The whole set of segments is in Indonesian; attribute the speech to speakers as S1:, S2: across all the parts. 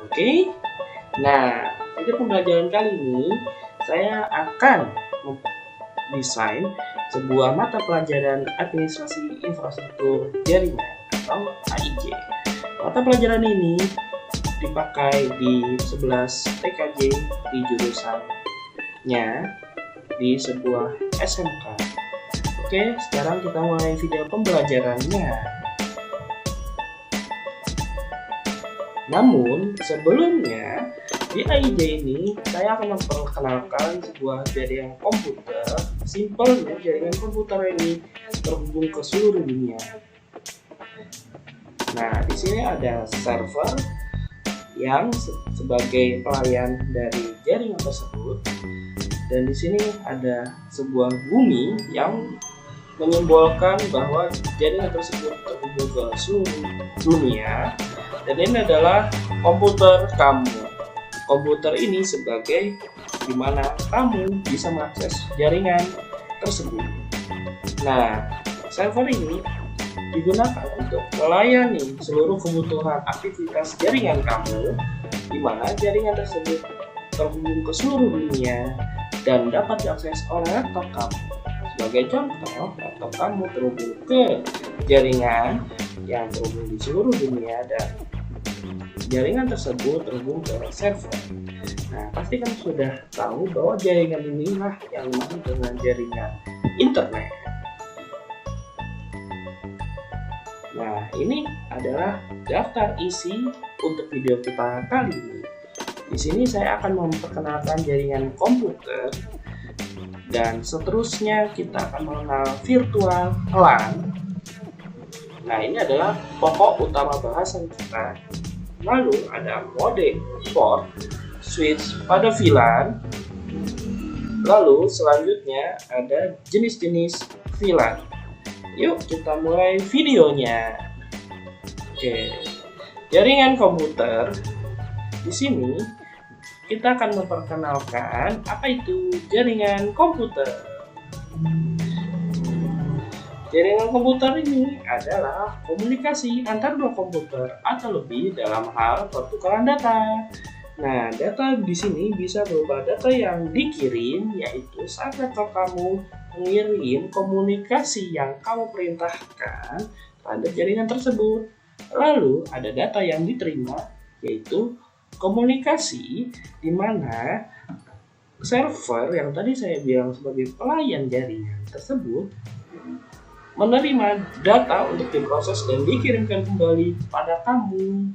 S1: Oke. Nah, pada pembelajaran kali ini saya akan mendesain sebuah mata pelajaran administrasi infrastruktur jaringan atau AIJ. Mata pelajaran ini dipakai di 11 TKJ di jurusannya di sebuah SMK. Oke, sekarang kita mulai video pembelajarannya. Namun sebelumnya di AIJ ini saya akan memperkenalkan sebuah jaringan komputer. Simpelnya jaringan komputer ini terhubung ke seluruh dunia. Nah, di sini ada server yang sebagai pelayan dari jaringan tersebut, dan di sini ada sebuah bumi yang menyimbolkan bahwa jaringan tersebut terhubung ke seluruh dunia. Dan ini adalah komputer kamu. Komputer ini sebagai dimana kamu bisa mengakses jaringan tersebut. Nah, server ini digunakan untuk melayani seluruh kebutuhan aktivitas jaringan kamu, di mana jaringan tersebut terhubung ke seluruh dunia dan dapat diakses oleh laptop kamu. Sebagai contoh, laptop kamu terhubung ke jaringan yang terhubung di seluruh dunia dan jaringan tersebut terhubung ke server. Nah, pasti kamu sudah tahu bahwa jaringan inilah yang disebut dengan jaringan internet. Nah, ini adalah daftar isi untuk video kita kali ini. Di sini saya akan memperkenalkan jaringan komputer, dan seterusnya kita akan mengenal virtual LAN. Nah, ini adalah pokok utama bahasan kita. Lalu ada mode port, switch pada VLAN. Lalu selanjutnya ada jenis-jenis VLAN. Yuk kita mulai videonya. Oke, jaringan komputer. Di sini kita akan memperkenalkan apa itu jaringan komputer. Jaringan komputer ini adalah komunikasi antar dua komputer atau lebih dalam hal pertukaran data. Nah, data di sini bisa berupa data yang dikirim, yaitu saat laptop kamu mengirim komunikasi yang kamu perintahkan terhadap jaringan tersebut. Lalu ada data yang diterima, yaitu komunikasi di mana server yang tadi saya bilang sebagai pelayan jaringan tersebut menerima data untuk diproses dan dikirimkan kembali pada kamu.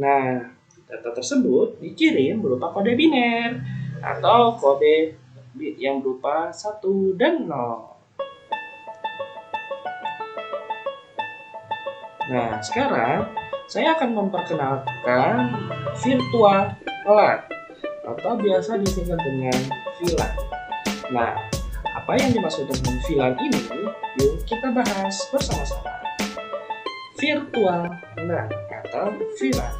S1: Nah, data tersebut dikirim berupa kode biner atau kode yang berupa 1 dan 0. Nah, sekarang saya akan memperkenalkan virtual LAN atau biasa disingkat dengan VLAN. Nah, apa yang dimaksud dengan VLAN ini? Yuk kita bahas bersama-sama. Virtual LAN atau VLAN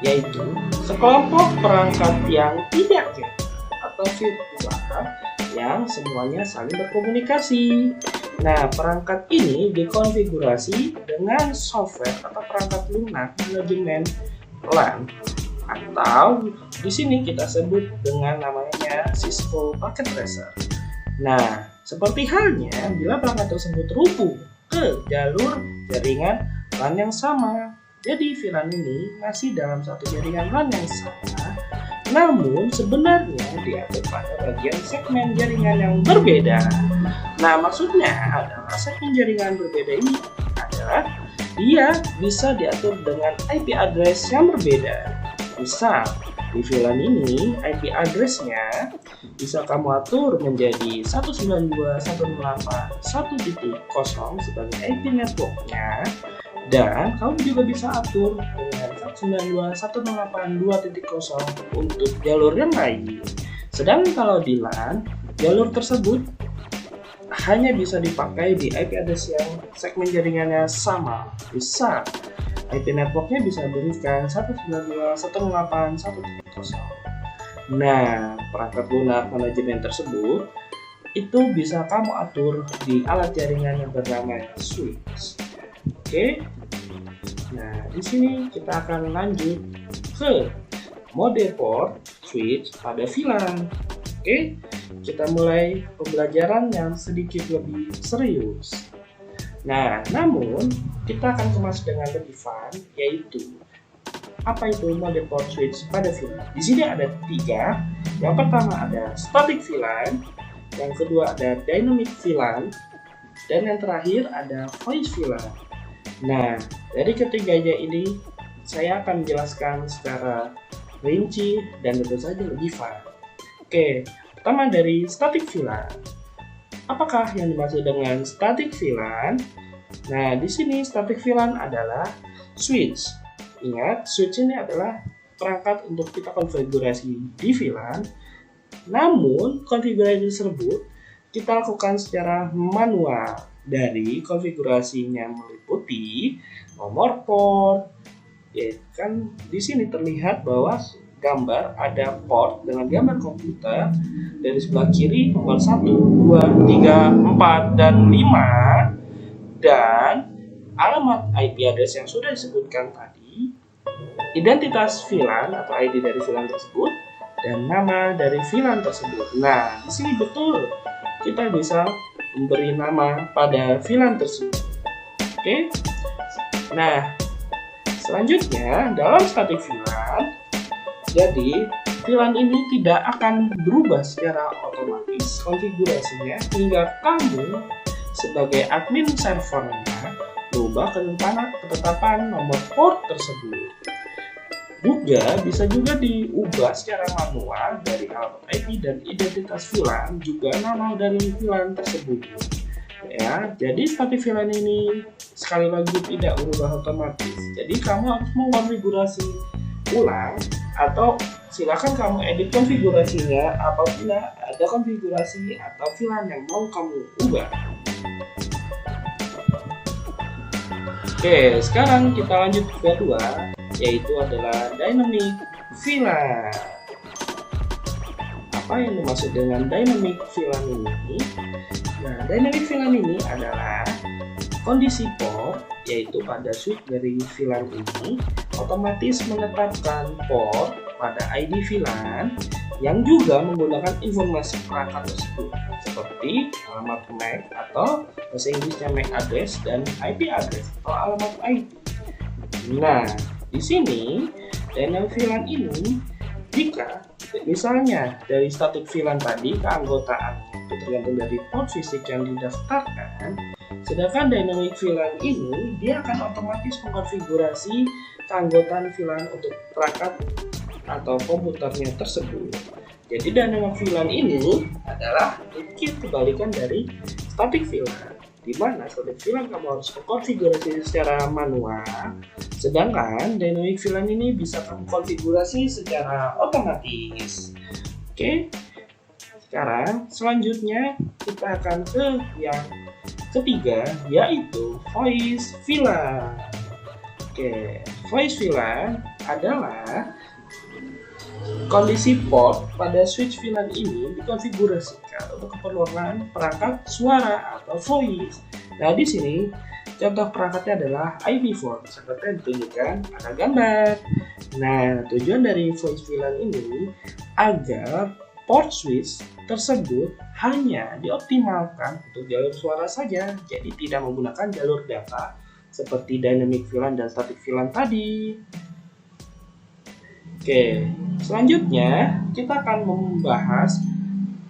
S1: yaitu sekelompok perangkat yang tidak nyata atau virtual yang semuanya saling berkomunikasi. Nah, perangkat ini dikonfigurasi dengan software atau perangkat lunak manajemen LAN, atau di sini kita sebut dengan namanya Cisco Packet Tracer. Nah, seperti halnya bila perangkat tersebut terhubung ke jalur jaringan LAN yang sama. Jadi VLAN ini masih dalam satu jaringan LAN yang sama, namun sebenarnya diatur pada bagian segmen jaringan yang berbeda. Nah, maksudnya adalah segmen jaringan berbeda ini adalah dia bisa diatur dengan IP address yang berbeda. Misal, di VLAN ini IP address-nya bisa kamu atur menjadi 192.168.1.0 sebagai IP network-nya, dan kamu juga bisa atur dengan 192.168.2.0 untuk jalur yang lain. Sedangkan kalau di LAN, jalur tersebut hanya bisa dipakai di IP address yang segmen jaringannya sama. Bisa IP networknya bisa berikan 192.168.1.0. Nah, perangkat lunak manajemen tersebut itu bisa kamu atur di alat jaringan yang bernama switch. Oke. Nah, di sini kita akan lanjut ke mode port switch pada VLAN. Oke, kita mulai pembelajaran yang sedikit lebih serius. Nah, namun kita akan kemas dengan lebih fun, yaitu apa itu mode port switch pada VLAN. Di sini ada 3. Yang pertama ada static VLAN, yang kedua ada dynamic VLAN, dan yang terakhir ada voice VLAN. Nah, dari ketiganya ini saya akan menjelaskan secara rinci dan tentu saja lebih fun. Oke, pertama dari static VLAN. Apakah yang dimaksud dengan static VLAN? Nah, di sini static VLAN adalah switch. Ingat, switch ini adalah perangkat untuk kita konfigurasi di VLAN. Namun, konfigurasi tersebut kita lakukan secara manual. Dari konfigurasinya meliputi nomor port. Ya, kan di sini terlihat bahwa gambar ada port dengan gambar komputer. Dari sebelah kiri nomor 1, 2, 3, 4, dan 5. Dan alamat IP address yang sudah disebutkan tadi, identitas VLAN atau ID dari VLAN tersebut, dan nama dari VLAN tersebut. Nah, di sini betul kita bisa memberi nama pada VLAN tersebut. Oke. Nah, selanjutnya dalam static VLAN, jadi VLAN ini tidak akan berubah secara otomatis konfigurasinya hingga kamu sebagai admin servernya berubah ketetapan nomor port tersebut. Juga bisa juga diubah secara manual dari alamat IP dan identitas VLAN, juga nama dari VLAN tersebut. Ya, jadi static VLAN ini sekali lagi tidak berubah otomatis. Jadi kamu harus mengonfigurasi ulang atau silakan kamu edit konfigurasinya apabila ada konfigurasi atau VLAN yang mau kamu ubah. Oke, sekarang kita lanjut ke kedua, yaitu adalah dynamic VLAN. Apa yang dimaksud dengan dynamic VLAN ini? Nah, dynamic VLAN ini adalah kondisi port, yaitu pada switch dari VLAN ini otomatis menetapkan port pada ID VLAN yang juga menggunakan informasi perangkat tersebut, seperti alamat MAC atau bahasa Inggrisnya MAC address dan IP address atau alamat IP. Nah, di sini dynamic VLAN ini jika misalnya dari static VLAN tadi keanggotaannya itu tergantung dari port fisik yang didaftarkan, sedangkan dynamic VLAN ini dia akan otomatis mengkonfigurasi keanggotaan VLAN untuk perangkat atau komputernya tersebut. Jadi dynamic VLAN ini adalah sedikit kebalikan dari static VLAN, di mana static VLAN kamu harus mengkonfigurasi secara manual, sedangkan dynamic VLAN ini bisa kamu konfigurasi secara otomatis. Oke, sekarang selanjutnya kita akan ke yang ketiga, yaitu voice VLAN. Oke, voice VLAN adalah kondisi port pada switch VLAN ini dikonfigurasikan untuk keperluan perangkat suara atau voice. Nah, di sini contoh perangkatnya adalah IP4 seperti yang ditunjukkan pada gambar. Nah, tujuan dari voice VLAN ini agar port switch tersebut hanya dioptimalkan untuk jalur suara saja, jadi tidak menggunakan jalur data seperti dynamic VLAN dan static VLAN tadi. Oke, selanjutnya kita akan membahas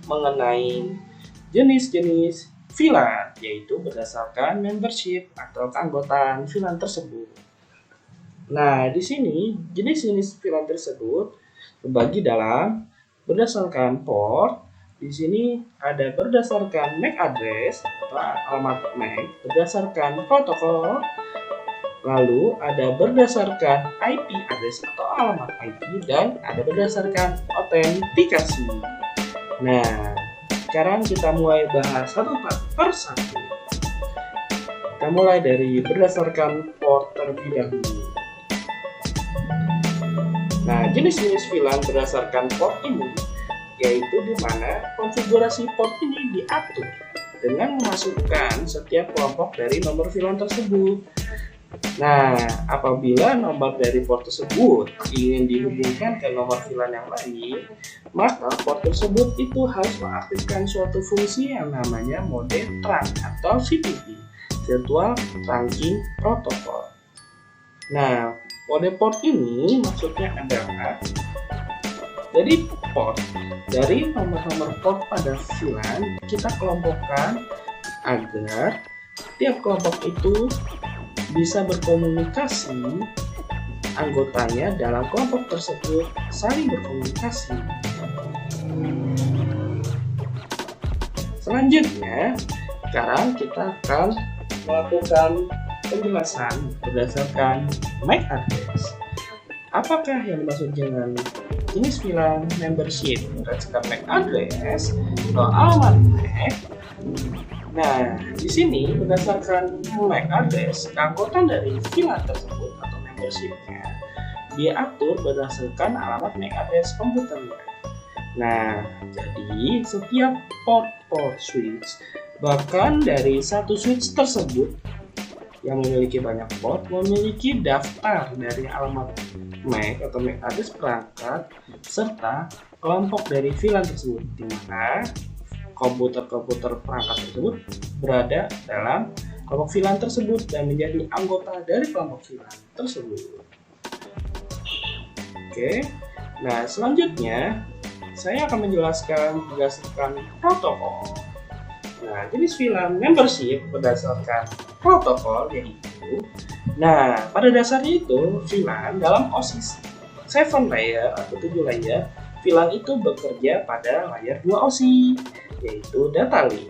S1: mengenai jenis-jenis VLAN, yaitu berdasarkan membership atau keanggotaan VLAN tersebut. Nah, di sini jenis-jenis VLAN tersebut terbagi dalam berdasarkan port. Di sini ada berdasarkan MAC address atau alamat MAC, berdasarkan protokol. Lalu ada berdasarkan IP address atau alamat IP, dan ada berdasarkan autentikasi. Nah, sekarang kita mulai bahas satu per satu. Kita mulai dari berdasarkan port terlebih dahulu. Nah, jenis-jenis VLAN berdasarkan port ini, yaitu di mana konfigurasi port ini diatur dengan memasukkan setiap kelompok dari nomor VLAN tersebut. Nah, apabila nomor dari port tersebut ingin dihubungkan ke nomor VLAN yang lain, maka port tersebut itu harus mengaktifkan suatu fungsi yang namanya mode trunk atau VTP, Virtual Trunking Protocol. Nah, mode port ini maksudnya adalah dari port, dari nomor-nomor port pada VLAN kita kelompokkan agar tiap kelompok itu bisa berkomunikasi, anggotanya dalam kelompok tersebut saling berkomunikasi. Selanjutnya, sekarang kita akan melakukan penjelasan berdasarkan MAC address. Apakah yang dimaksud dengan jenis VLAN membership berdasarkan MAC address atau alamat MAC? Nah, di sini berdasarkan MAC address, keanggotaan dari VLAN tersebut atau membershipnya diatur berdasarkan alamat MAC address komputernya. Nah, jadi setiap port switch, bahkan dari satu switch tersebut yang memiliki banyak port, memiliki daftar dari alamat MAC atau MAC address perangkat serta kelompok dari VLAN tersebut, di mana komputer-komputer perangkat tersebut berada dalam kelompok VLAN tersebut dan menjadi anggota dari kelompok VLAN tersebut. Oke, nah selanjutnya saya akan menjelaskan berdasarkan protokol. Nah, jenis VLAN membership berdasarkan protokol yaitu, nah pada dasarnya itu VLAN dalam OSI 7 layer atau 7 layer, VLAN itu bekerja pada layer 2 OSI, yaitu data link,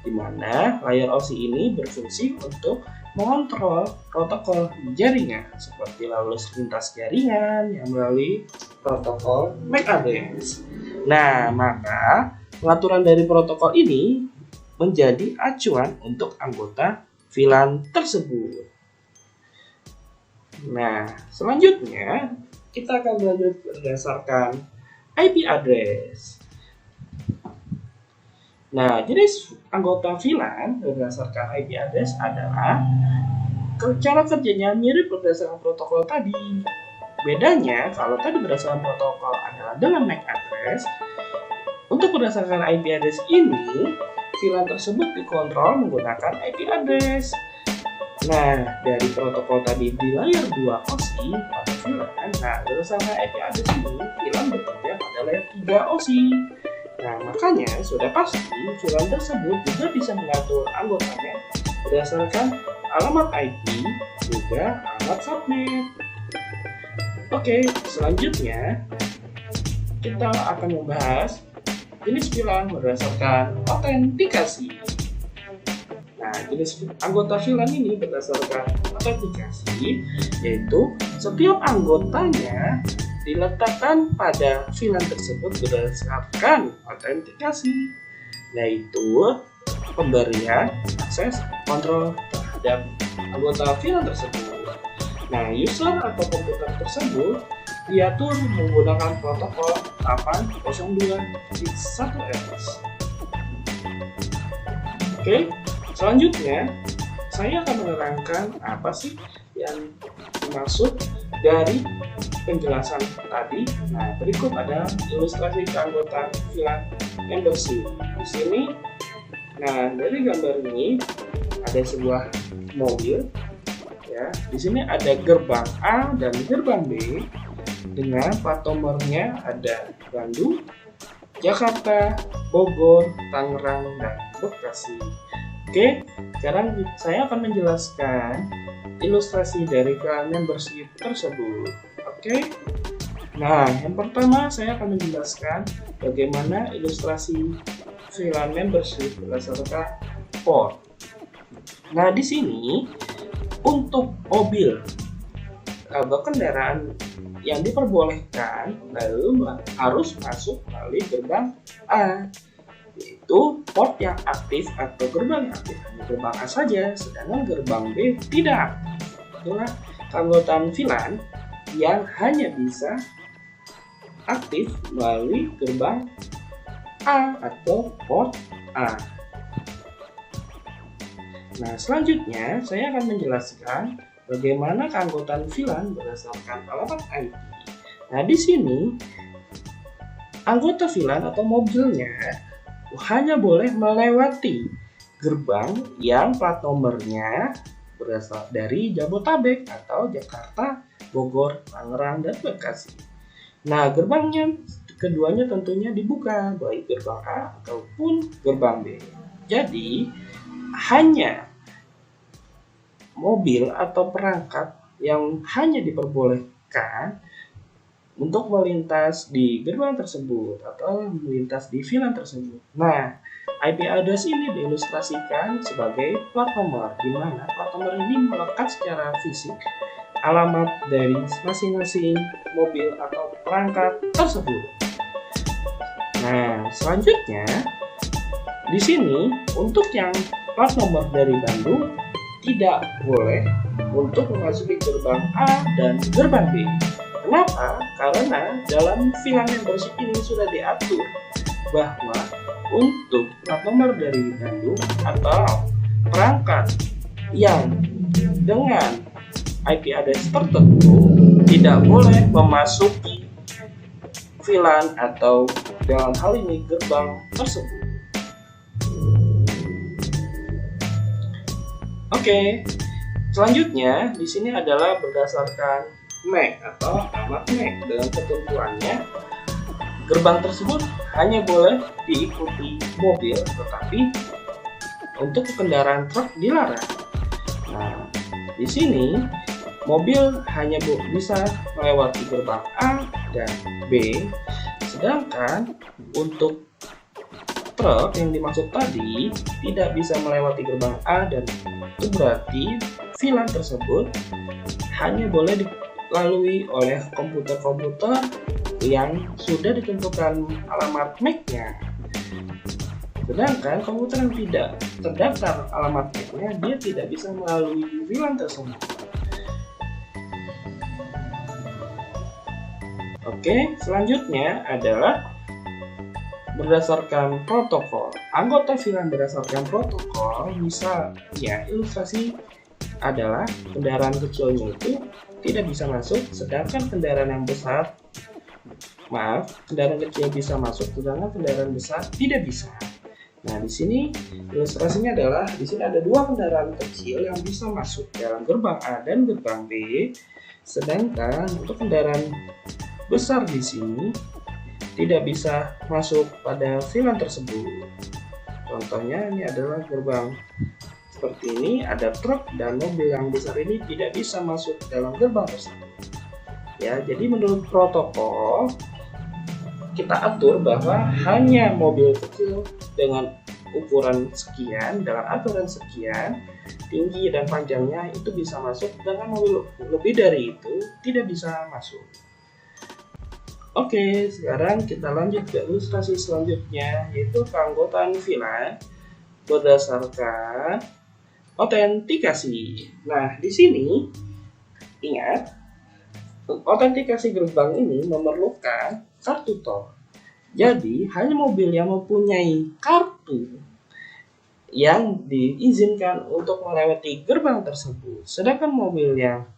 S1: di mana layar OSI ini berfungsi untuk mengontrol protokol jaringan seperti lalu lintas jaringan yang melalui protokol MAC address. Nah, maka pengaturan dari protokol ini menjadi acuan untuk anggota VLAN tersebut. Nah, selanjutnya kita akan lanjut berdasarkan IP address. Nah, jenis anggota VLAN berdasarkan IP address adalah cara kerjanya mirip berdasarkan protokol tadi. Bedanya, kalau tadi berdasarkan protokol adalah dengan MAC address, untuk berdasarkan IP address ini, VLAN tersebut dikontrol menggunakan IP address. Nah, dari protokol tadi di layar 2 OSI pada VLAN, nah berdasarkan IP address ini, VLAN bekerja pada layar 3 OSI. Nah, makanya sudah pasti VLAN tersebut juga bisa mengatur anggotanya berdasarkan alamat IP juga alamat subnet. Oke, selanjutnya kita akan membahas jenis VLAN berdasarkan autentikasi. Nah, jenis anggota VLAN ini berdasarkan autentikasi, yaitu setiap anggotanya diletakkan pada VLAN tersebut berdasarkan autentikasi, yaitu pemberian akses kontrol terhadap anggota VLAN tersebut. Nah, user atau komputer tersebut diatur menggunakan protokol 802.1s. Oke, selanjutnya saya akan menerangkan apa sih yang dimaksud dari penjelasan tadi. Nah, berikut ada ilustrasi keanggotaan VLAN membership. Di sini, nah dari gambar ini ada sebuah mobil. Ya, di sini ada gerbang A dan gerbang B dengan plat nomornya ada Bandung, Jakarta, Bogor, Tangerang, dan Bekasi. Oke, sekarang saya akan menjelaskan ilustrasi dari VLAN membership tersebut. Oke, nah yang pertama saya akan menjelaskan bagaimana ilustrasi VLAN membership berdasarkan port. Nah, di sini untuk mobil atau kendaraan yang diperbolehkan lalu harus masuk melalui gerbang A, yaitu port yang aktif atau gerbang yang aktif hanya gerbang A saja, sedangkan gerbang B tidak. Itulah keanggotaan VLAN yang hanya bisa aktif melalui gerbang A atau port A. Nah, selanjutnya saya akan menjelaskan bagaimana keanggotaan VLAN berdasarkan alamat IP. Nah, di sini anggota VLAN atau mobilnya hanya boleh melewati gerbang yang plat nomornya berasal dari Jabodetabek atau Jakarta, Bogor, Tangerang, dan Bekasi. Nah, gerbangnya keduanya tentunya dibuka, baik gerbang A ataupun gerbang B. Jadi, hanya mobil atau perangkat yang hanya diperbolehkan untuk melintas di gerbang tersebut atau melintas di VLAN tersebut. Nah, IP address ini diilustrasikan sebagai plat nomor, di mana plat nomor ini melekat secara fisik alamat dari masing-masing mobil atau perangkat tersebut. Nah, selanjutnya di sini untuk yang plat nomor dari Bandung tidak boleh untuk memasuki gerbang A dan gerbang B. Kenapa? Karena dalam VLAN membership ini sudah diatur bahwa untuk plat nomor dari Bandung atau perangkat yang dengan IP address tertentu tidak boleh memasuki VLAN atau dalam hal ini gerbang tersebut. Oke, selanjutnya di sini adalah berdasarkan MAC atau alamat MAC. Dalam ketentuannya, gerbang tersebut hanya boleh diikuti mobil, tetapi untuk kendaraan truk dilarang. Nah, di sini mobil hanya bisa melewati gerbang A dan B, sedangkan untuk truk yang dimaksud tadi tidak bisa melewati gerbang A dan B. Itu berarti VLAN tersebut hanya boleh dilalui oleh komputer-komputer yang sudah ditentukan alamat MAC-nya. Sedangkan komputer yang tidak terdaftar alamat MAC-nya, dia tidak bisa melalui VLAN tersebut. Oke, selanjutnya adalah berdasarkan protokol. Anggota VLAN berdasarkan protokol, misalnya ilustrasi adalah kendaraan kecilnya itu tidak bisa masuk, sedangkan kendaraan yang besar, kendaraan kecil bisa masuk, sedangkan kendaraan besar tidak bisa. Nah, di sini ilustrasinya adalah di sini ada dua kendaraan kecil yang bisa masuk dalam gerbang A dan gerbang B, sedangkan untuk kendaraan besar di sini tidak bisa masuk pada VLAN tersebut. Contohnya ini adalah gerbang seperti ini, ada truk dan mobil yang besar ini tidak bisa masuk dalam gerbang tersebut. Ya, jadi menurut protokol kita atur bahwa hanya mobil kecil dengan ukuran sekian, dalam aturan sekian, tinggi dan panjangnya itu bisa masuk, dengan mobil lebih dari itu tidak bisa masuk. Oke, sekarang kita lanjut ke ilustrasi selanjutnya, yaitu keanggotaan VLAN berdasarkan autentikasi. Nah, di sini ingat, autentikasi gerbang ini memerlukan kartu tol. Jadi, hanya mobil yang mempunyai kartu yang diizinkan untuk melewati gerbang tersebut. Sedangkan mobil yang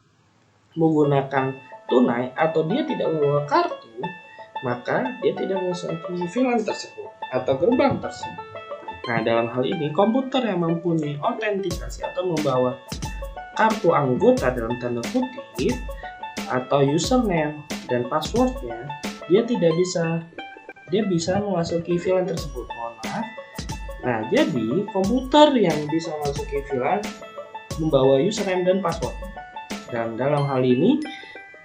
S1: menggunakan tunai atau dia tidak membawa kartu, maka dia tidak memasuki VLAN tersebut atau gerbang tersebut. Nah, dalam hal ini komputer yang mempunyai autentikasi atau membawa kartu anggota dalam tanda kutip atau username dan passwordnya, dia bisa memasuki VLAN tersebut. Mohon maaf. Nah, jadi komputer yang bisa memasuki VLAN membawa username dan password. Dan dalam hal ini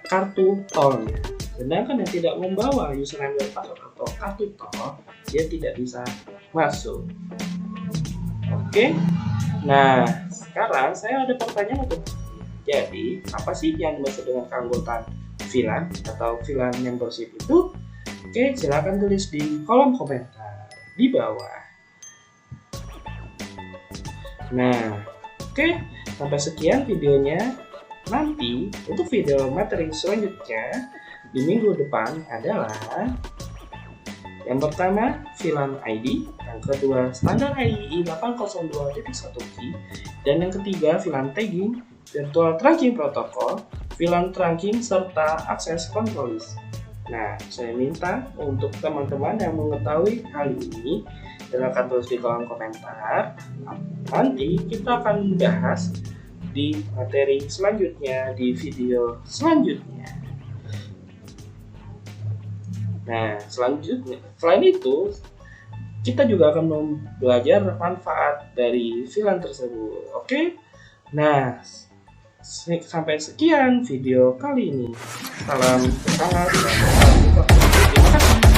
S1: kartu tolnya. Sedangkan yang tidak membawa username dan password atau kartu tol, dia tidak bisa masuk. Oke. Nah, sekarang saya ada pertanyaan untuk jadi, apa sih yang dimaksud dengan keanggotaan VLAN atau VLAN membership itu? Oke, silahkan tulis di kolom komentar di bawah. Nah, oke, sampai sekian videonya. Nanti untuk video materi selanjutnya di minggu depan adalah yang pertama VLAN ID, yang kedua standar IEEE 802.1 key, dan yang ketiga VLAN tagging virtual trunking protocol, VLAN trunking, serta access control list. Nah, saya minta untuk teman-teman yang mengetahui hal ini, silakan tulis di kolom komentar. Nanti kita akan bahas di materi selanjutnya, di video selanjutnya. Nah, selain itu, kita juga akan belajar manfaat dari VLAN tersebut. Oke? Nah, sampai sekian video kali ini. Salam sehat dan salam terima kasih.